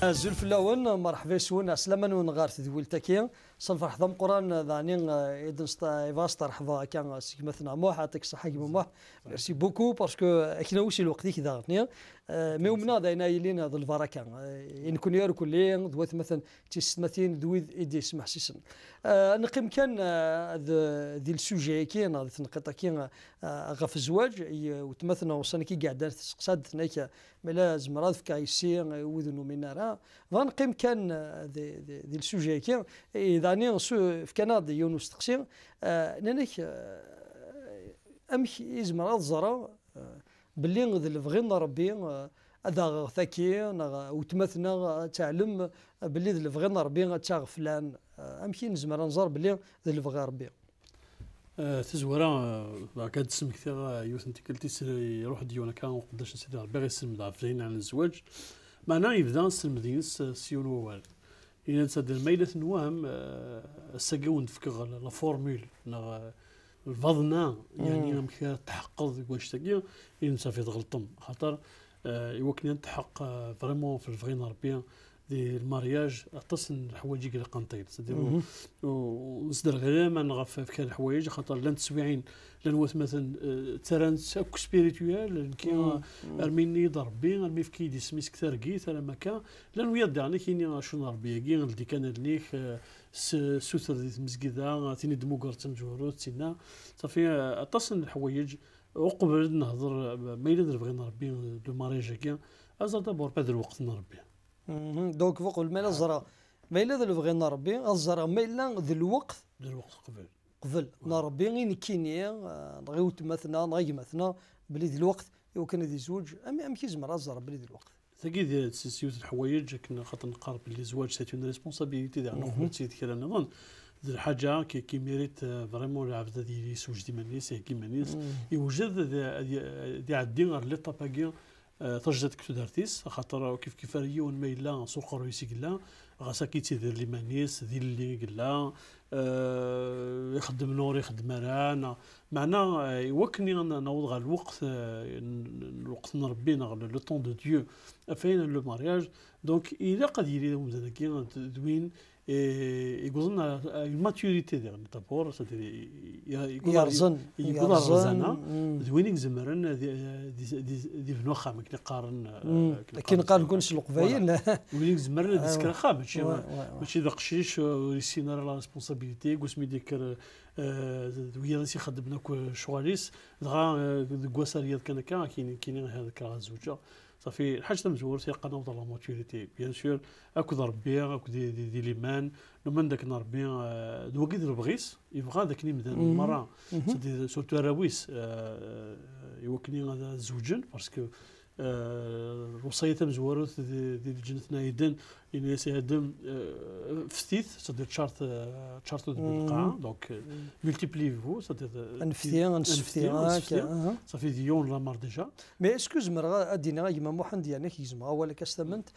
زول الأول مرحبا سونا سلاما ونغار تدويل تاكيا صنفرح ضم قران ذاني إذن فاستر حظا كان سيكمثنا موح يعطيك الصحة كيما موح ميرسي بوكو باسكو أكيد وشي الوقت كي ضغطني مي ومنا داينا يلين هذا البركة إن كون يارو كلين دوات مثلا تيستمثين دويد إيدي سمح سيسن نقيم كان ذي السوجي كاين هذا النقطة كاين غف الزواج وتمثلنا وصلنا كي قاعدة تسقساد ثناك ملا زمرات في كايسي وذنو منارا فنقيم كان ذي السوجي كاين إذا في كندا يونس تقسيم نانيك أمك يزمر الزرا باللي اللي بغينا ربي هذا ثكي وتمثلنا تعلم باللي اللي بغينا ربي تاع فلان امشي نزمر نزار باللي اللي بغى ربي تزورا كاد تسمى كثير يوث انت قلتي يروح ديونا كان وقداش سيدي ربي غيسلم ضعفين عن الزواج معناه يبدا نسلم دينس سيون ووال إذا تسدل ميلة نوام السجون فكر لا فورمول الفضنا يعني مكان تحقق واش تاكيا إن صافي تغلطم خاطر يوكني نتحق فريمون في الفغين ربيان دي المارياج اتصل الحوايج اللي قنطيل سديرو ونصدر غير ما نغف في كان الحوايج خاطر لان تسويعين لان واث مثلا ترانس اكو سبيريتوال كي ارميني ضربي ارمي في كيدي سميس كثر كيت على مكان لان ويا يعني كاين شنو ربي كي غلدي كان ليك سوثر ديت مسجده تيني دموغرت نجورو تينا صافي اتصل الحوايج وقبل نهضر ما الا بغينا ربي لو مارياج كي ازا دابور بعد الوقت نربي دونك فوق المال الزرا ما الا اللي بغينا ربي الزرا ما الا ذي الوقت قبل نربي غير كينيا نغيوت مثلا نغي مثلا بلي ذي الوقت وكان ذي زوج ام كيزمر الزرا بلي ذي الوقت ثقيل سيوت الحوايج كنا خاطر نقارب بلي الزواج سيت اون ريسبونسابيلتي تاع نخدم سيت كذا نظن ذي الحاجه كي ميريت فريمون العبد ديالي سوج ديما نيس كيما نيس يوجد ذي عدين لي طاباكي ترجت كتو دارتيس خاطر كيف ريون ما الا سوق رويسي قلا غاسا كيتيدير لي مانيس ذي اللي قلا يخدم نور يخدم رانا معنا يوكني نوض على الوقت نربينا لو طون دو ديو فين لو مارياج دونك الا قد يريد مزال كي دوين يقول لنا الماتوريتي ديالنا دابور يرزن رزانه دوين يزمرن دي بنو خام كي نقارن كي نقارن كونش القبايل وين يزمرن ديسكرا خام ماشي ذا قشيش يسينا لا ريسبونسابيلتي قسمي ديك ويا راسي خدمنا شغاليس دغا كواسا رياض كان كاين هذاك الزوجه صافي الحاجه تاع مزور تيلقى نوض لا ماتوريتي بيان سور اكو ضربي اكو دي ليمان لمن داك نربي دو كي بغيس يبغى داك نمدا المراه سورتو راويس يوكني هذا زوجين باسكو الوصيه تاع مزوروت ديال الجنة يدن يعني سيهدم فتيث صدير تشارت بالقاعه دونك ملتيبلي فو صدير نفتيان صافي ديون لا مار ديجا مي اسكو زمر ادينا كيما محمد يعني كيزمر ولا كاستمنت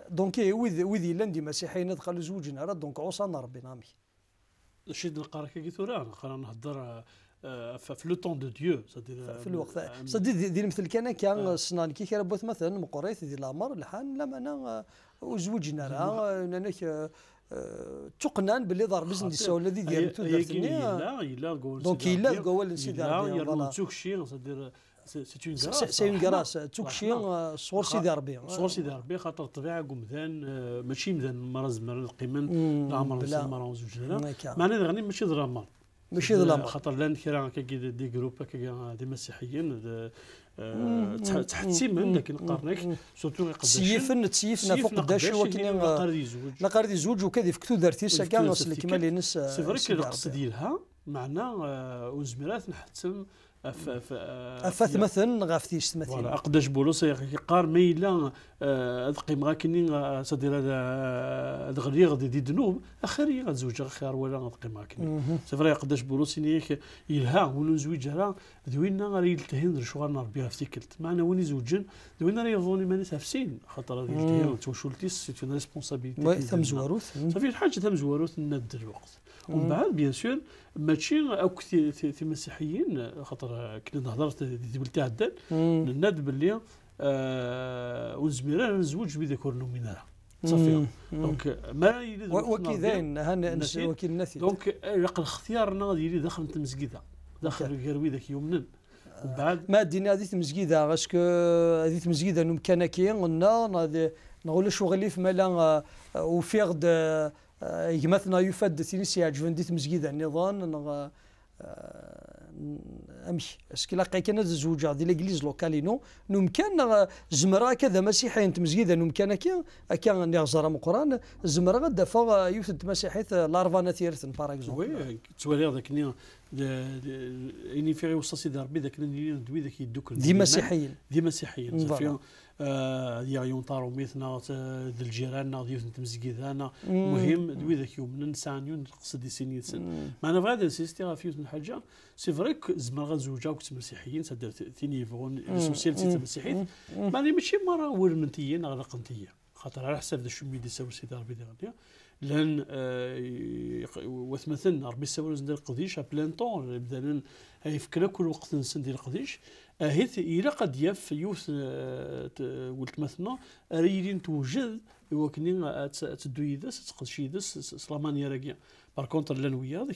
دونك وذي لاندي مسيحيين دخلوا زوجنا راه دونك عوصنا ربنا مي شي نقرا كي ثورا نقرا نهضر في لو طون دو ديو في الوقت صدي دير مثل كان صنان كي كربوت مثلا مقريت ديال الامر الحان لا انا وزوجنا راه انك تقنان باللي ضرب بزنس ولا الذي ديال تدرتني لا دونك الا قول سيدي لا توكشي صدير سي اون غراس توكشي صور سيدي ربي خاطر الطبيعه قمذان ماشي مذان مرض القيمن العمر المراه وزوجنا معناه غني ماشي دراما ماشي ظلام خاطر لان كرا كي دي جروب كي دي مسيحيين تحت سيمن لكن قارنك سورتو تسيفنا فوق قداش وكني لا قاري زوج وكذا في كتو دارتيسا كاع كيما لي ناس سي فري القصه ديالها معنا وزميلات نحتم افاث مثلا غافتيش مثلا فوالا اقداش بولوس قار ميلا قيم كني صدير هذا غريغ دي دنوب اخري غتزوج خير ولا قيم كني سي فري قداش بولوس نيك يلها ولو زوج راه دوينا غير يلتهن شغل نربيها في تيكلت معنا وين زوجين دوينا راه يظوني ماني تفسين خاطر هذه التهين توشولتيس سي اون ريسبونسابيلتي ثم زواروث صافي الحاجه ثم زواروث ند الوقت ومن بعد بيان سور ماشي اكو في مسيحيين خاطر كنا نهضر ديال تاع الدين الناد باللي ونزمير نزوج بذاك ورنومينارا صافي. دونك ما يريد وكذاين وكيل النثي دونك رق اختيارنا غادي يريد داخل المسجده داخل الكروي ذاك يومنا بعد ما دينا هذه المسجده اسكو هذه المسجده مكانه كي قلنا نقول شغلي في مالا وفيغد مثلا يفد تينيس يعجبني ديت مسجده النظام امشي اسكي لاقي كان الزوجه ديال ليغليز لوكالينو ممكن زمرا كذا مسيحيين تمسجيده ممكن كان نغزر من القران زمرا غدا فا يوثد مسيحيت لارفانا تيرثن باغ اكزومبل وي توالي ذاك اني في وصل سيدي ربي ذاك ندوي ذاك يدوك دي مسيحيين صافي يونطارو ميثنا ذي الجيران ديال تمسجيدانا مهم دوي ذاك يوم نسانيون نقصد دي سنين معنا فغاد انسيستي في من حاجه سي فريك زعما غنزوجا كنت مسيحيين تدير تيني فون سوسيالتي المسيحيين معني ماشي مره ورمنتيين غلقنتيه خاطر على حساب ذا الشمي دي ساور سيدي ربي ديال لان وثمثلنا ربي ساور ندير القديش بلان طون بدل يفكر كل وقت ندير القديش هيت الى قد يف يوث قلت مثلا ريدين توجد وكني تدوي داس تقدشي داس سلامانيا راكيا بار كونتر لانويا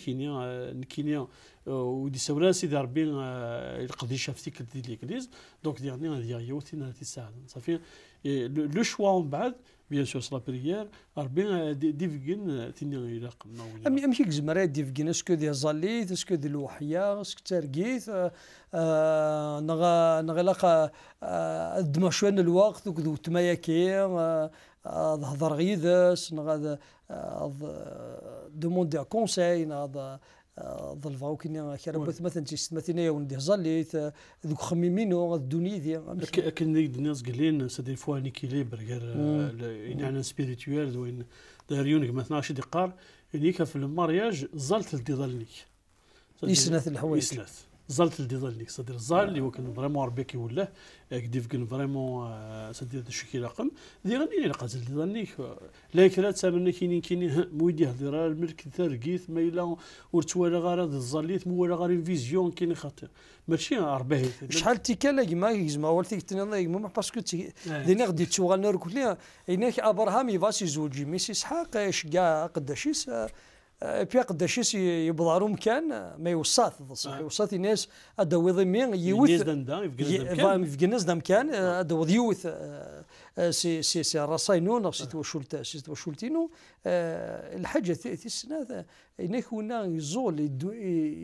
كينيا ودي ساورا سيدي ربي القديش في ديك ليكليز دونك ديالنا يوثينا تساعد صافي لو شوا من بعد بيان سور سلا بريير ربي ديفكن تيني الى قلنا امشي كزمرات ديفكن اسكو ديال زاليت اسكو ديال الوحيه اسكو ترقيت نغلق دمشوان الوقت وكذو تمايا كي هضر غيدس نغاد دوموندي كونساي نغاد ظلفاو كنا كربت مثلا تيستمثلنا وندي زاليت ذوك خميمينو الدنيا دي كان الناس قالين سدي فوا نيكيليبر غير يعني سبيريتوال وين داريونك مثلا شي دقار انيك في المارياج زالت لدي ظلنيك يسنث الحوايج يسنث زالت لدي ظلنيك صدر الزال اللي هو كان فريمون ربي كيولاه كديف كان فريمون سدير الشكي رقم دي غني لا قاتل دي ظلنيك لا كرات سامنا كاينين مويدي هضره الملك ترقيت ما الا ورتوالا غرض الزاليت مولا غير فيزيون كاين خاطر ماشي رباه شحال تيكالا كما زعما ولتي تنظر كما باسكو دينا غدي تشوغالنا كلها هناك ابراهام يفاسي زوجي ميسي اسحاق شكا قداشيس بي قداشيس يبضارو مكان ما يوصات صح يوصات الناس ادو ضمين يوث الناس دا مكان ادو يوث سي راساينو سي توشولتينو الحاجه في السنه هناك هنا يزول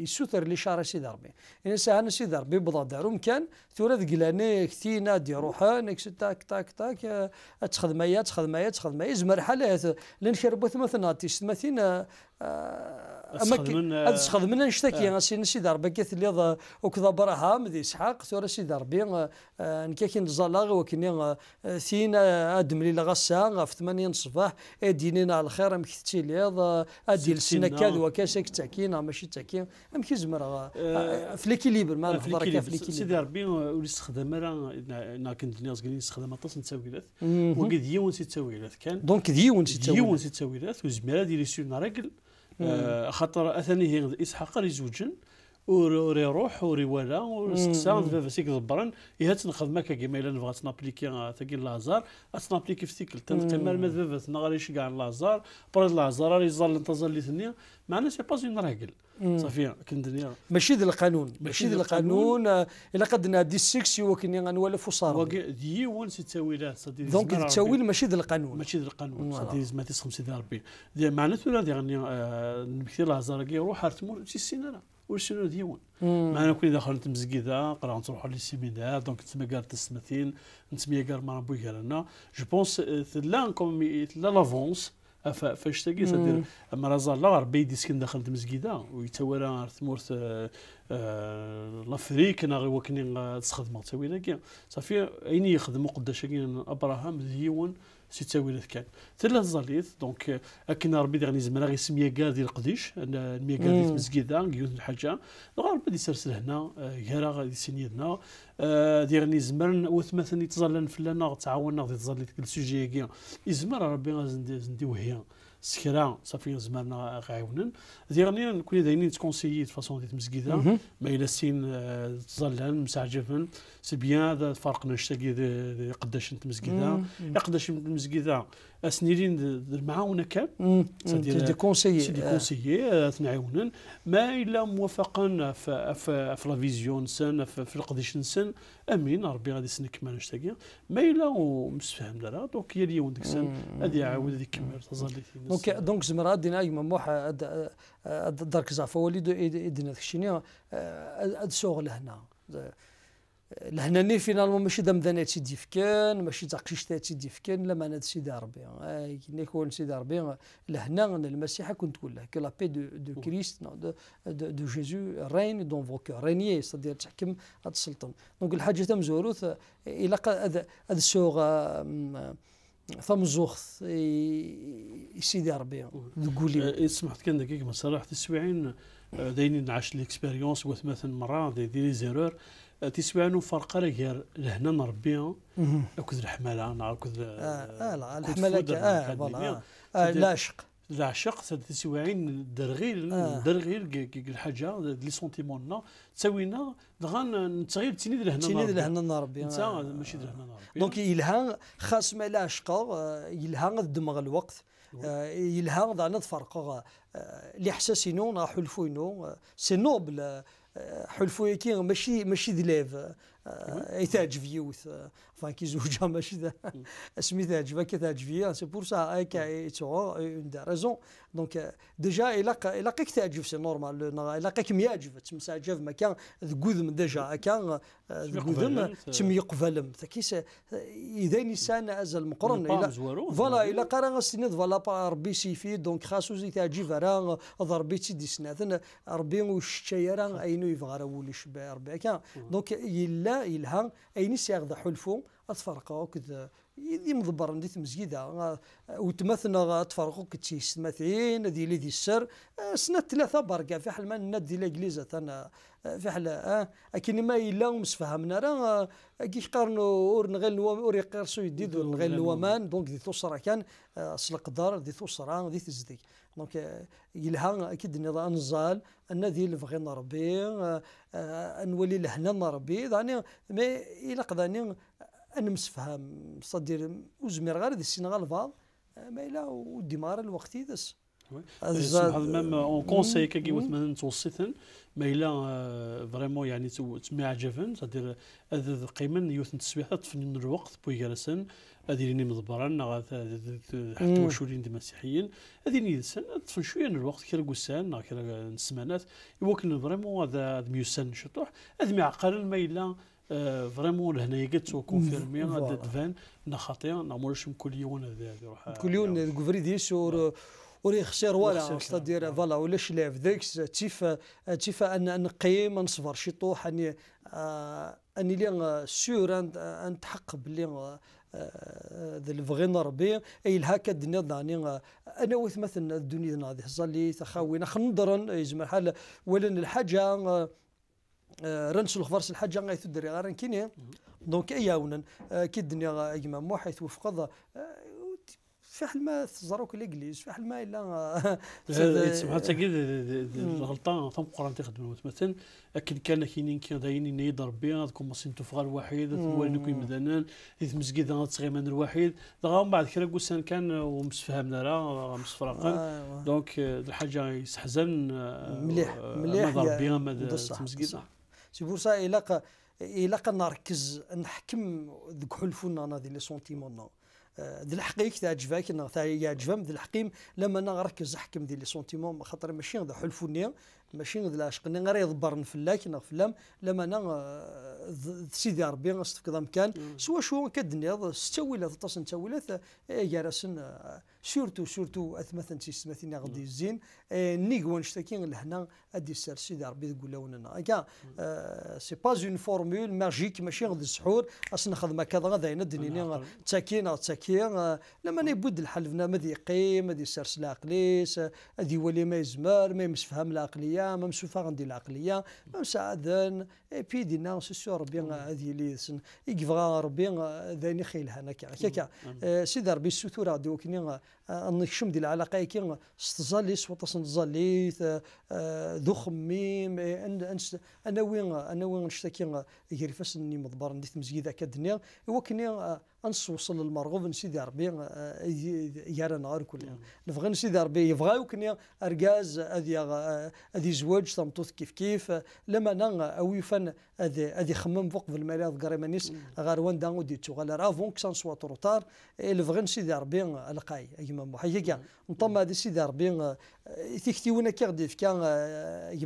يسوثر لي شارع سيدي ربي ان ساعه سيدي ربي بضا دارو مكان ثورة قلاني كثينا دي روحان تاك تاك تاك تخدمايات زمر حالات لان شربت مثلا تيستمثين اما تخدمنا نشتكي سيدي ربي كيف اللي وكذا ابراهام ذي اسحاق ثورة سيدي ربي نكاكين زلاغ وكني ثينا ادم لي غسا في 8 الصباح دينينا على الخير مكتي ليض ادي السنه كذا وكاسك تاكين ماشي تاكين امكي زمر في ليكيليبر ما نهضر كيف في ليكيليبر سيدي ربي وليستخدم انا كنت الناس قايلين نستخدم طاس نتاويلات وقد يون سي تاويلات كان دونك ديون سي تاويلات وزميره ديال سيدنا راجل خاطر اثني هي اسحاق يزوجن وري روح وري ولا وسكسان فاسيك ضبرن يا تنخدم هكا كيما الا نبغى تنابليكي ثقي لازار تنابليكي في ثيكل تنقيم المذبه نغريش كاع لازار برد لازار يزال انتظر لي ثنيه معنا سي با زين راجل صافي كندنيا ماشي ديال القانون الا قدنا دي سيكسي وكني غنولف وصار ديون سي تاويلات صدي دونك التاويل ماشي ديال القانون صدي ما تسخم سيدي ربي معناته لا يعني نمشي لازار كي يروح ارتمو سي السيناره وشنو ديون معنا كون دخلت مسجده قرا نروحوا لي سيمينار دونك تسمى كار تسمتين نتسمى كار ما ربي كارنا جو بونس لا كوم لا لافونس فاش تاكي سدير اما راه لا ربي ديسكن دخلت مسجده ويتورى ثمورت لافريك انا غير وكني تخدم تاويلا كي صافي عيني يخدموا قداش كاين ابراهام ديون سي تاويلات كان ثلاث زاليت دونك اكن ربي غادي زعما غير سميه كاع ديال القديش المية كاع ديال المسجده كيوت الحاجه ربي غادي يسرسل هنا كارا غادي يسنيدنا ديالني زمرن وثمثني تزلن فلانا تعاوننا غادي تزلي ديك السوجي كاع يزمر ربي غادي نديو هي سكرا صافي زمرنا غايونن ديرني نكون دايرين تكونسيي فاصون ديال المسكيده ما الا سين تظلان مسعجفن سي بيان هذا فرق نشتاقي قداش انت مسكيده قداش المسكيده اسنيرين المعاونه كان دي كونسيي دي كونسيي تنعاونن ما الا موافقا في لا فيزيون سن في القديش نسن امين ربي غادي يسنك ما نشتاقي ما الا ومسفهم دارا دونك هي اللي وندك سن غادي يعاود هذيك كمل تظل دونك زمرا دينا مموح درك زعفا وليدو يدنا الشيني هاد الشغل لهنا لهنا ني فينالمون ماشي دام ذا تيدي فكان ماشي تاقشيش تيدي فكان لا معنى سيدي ربي كي يكون سيدي ربي لهنا المسيح كنت تقول له كو لا بي دو كريست دو جيزو رين دون فو كور رينيي صدير تحكم هاد السلطان دونك الحاجه تاع مزوروث الى هذا السوغ ثم زوخ سيدي ربي تقول لي سمحت كان دقيقه ما صراحه السواعين دايرين نعاش ليكسبيريونس وثمثل مره دي زيرور تسمعوا فرق غير لهنا نربي اكد الحماله ناكد لا الحماله فوالا العشق العشق تسواعين درغير الحاجه لي سونتيمون تساوينا دغان نتغير تيني لهنا نربي ماشي لهنا نربي دونك يلها خاص ما العشق يلها الدمغ الوقت يلها ضعنا تفرق الاحساسينو حلفوينو سي نوبل حلفو كي ماشي دليف يتعجب يوث فان كي زوجها ماشي اسمي تعجبها كتعجبيا سي بور سا هكا تو اون دا ريزون دونك ديجا الا قيك تعجب سي نورمال الا قيك ميعجب تمسعجب ما كان ذكوذم ديجا هكا ذكوذم تم يقبلم كيس اذا نسان ازل مقرن الا فوالا الا قرا السنيد فوالا ربي سيفي دونك خاصو زي تعجب راه ضربيتي دي سنات ربي والشيران اينو يفغر ولي شبا ربي هكا دونك يلا يلها اين سيغ حلفو اتفرقوا كذا يدي مضبر ندي تمزيده وتمثلنا تفرقوا كتشي سماثين ديال لي السر سنه ثلاثه بركه في حال ما ندي الانجليزه انا في حال اكن ما الا مسفهمنا راه كيش قارنوا اور نغير اور يقرسوا يديد نغير الومان دونك دي توصرا كان اصل قدر دي توصرا دي تزدي دونك يلها اكيد نزال ان ديال بغي نربي نولي لهنا نربي يعني ما الا قداني انا مسفهم صدير وزمير غير دي السينغال فال ما الا وديمار الوقت يدس هذا ميم اون كونساي كي مثلا توصيتن ما الا فريمون يعني تسمع عجبن صدير هذا القيمه يوث التسويحات في الوقت بو جالسن هذه اللي مضبران حتى وشولين دي مسيحيين هذه اللي تفن شويه الوقت كي قسان كي السمانات يمكن فريمون هذا ميوسن شطوح هذا معقل ما الا فريمون لهنايا قلت كونفيرمي هذا دفان خاطئ نعملوش كل يوم هذا يروح كل يوم الكوفريديس وري خسر ولا ستادير فوالا ولا شلاف ذاكس تيف ان نقيم نصبر شي طوح اني لي سور ان تحقق بلي ذا الفغي نربي اي الهكا الدنيا داني انا وث مثلا الدنيا هذه زالي تخاوينا خنضرن يزمر حال ولن الحاجه رنس الخفرس الحاجه غيتدري غير كيني دونك اياونا كي الدنيا يما مو حيث وفقض في حال ما تزروك الانجليز في حال ما الا سبحان الله الغلطان ثم قران تخدم مثلا لكن كاينين دايرين يضرب ربي هذوك ماسين تفغر الوحيد والدكم مدنان مسكيده تغيمان الوحيد من بعد كرا قسان كان ومسفهمنا راه مسفرقا دونك الحاجه يستحزن مليح ربي مسكيده سي بور سا الا نركز نحكم ذوك حلفونا هذه لي سونتيمون ذي الحقيقة تعجبك يعجبهم ذي الحقيم لما نركز نحكم ذي لي سونتيمون خاطر ماشي ذا حلفوني ماشي ذا العشق غير يضبر نفلاك نغفلام لما انا سيدي ربي نستفيد مكان سوا شو كدنيا ستاويلات تصن تاويلات جالسن سورتو اثمثن تيسمثين غادي الزين نيغوان شتاكين لهنا ادي السر سيدي ربي يقول لنا هكا سي با اون فورمول ماجيك ماشي غادي السحور اصلا خدمه كذا غادي ندني تاكين لما نبود الحلفنا ما يقيم ما يسرس العقليس هذه ولي ما يزمر ما يمسفهم العقليه ما مسوفا غندي العقليه ما مساعدن اي بي دينا سي ربي هذه اللي يكفغا ربي ذاني خيل هناك هكاك سيدي ربي الستور غادي وكني نكشم ديال العلاقه كي استزالي سوط نزالي ذو خميم انا وين نشتكي غير فاس اني مضبر نديت مزيد هكا الدنيا وكني نوصل للمرغوب نسيدي ربي يارا نهار كل نبغي نسيدي ربي يبغى وكني اركاز هذه زواج تمطوط كيف لما انا اوي فن هذه خمم فوق في المريض قريمانيس غير وين داو ديتو غير افون كسان سوا تروطار اللي بغي نسيدي ربي القاي كيما محيكا نطم هذه سيدي ربي تيكتيونا كي غدي كان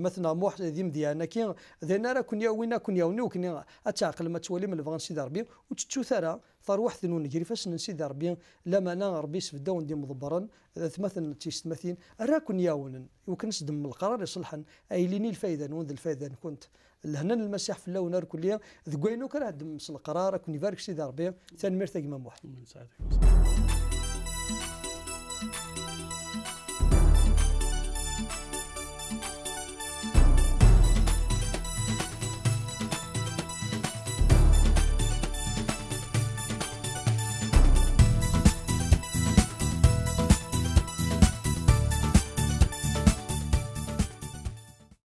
مثلا موح ذي مديانا كي ذينا راه كون ياوينا كون ياوني وكني اتعقل ما تولي من بغا نسيدي ربي وتتوثرا فروح ثنون نجري فاس نسيدي ربي لما انا ربي سفدا وندي مضبرا مثلا تيستمثين راكن ياونن وكنس دم القرار يصلحن ايليني الفايده نون الفايده كنت لهنا المسيح في اللون كليا ذكوينو كان دم القرار كون يبارك سيدي ربي ثاني مرتق ما موحد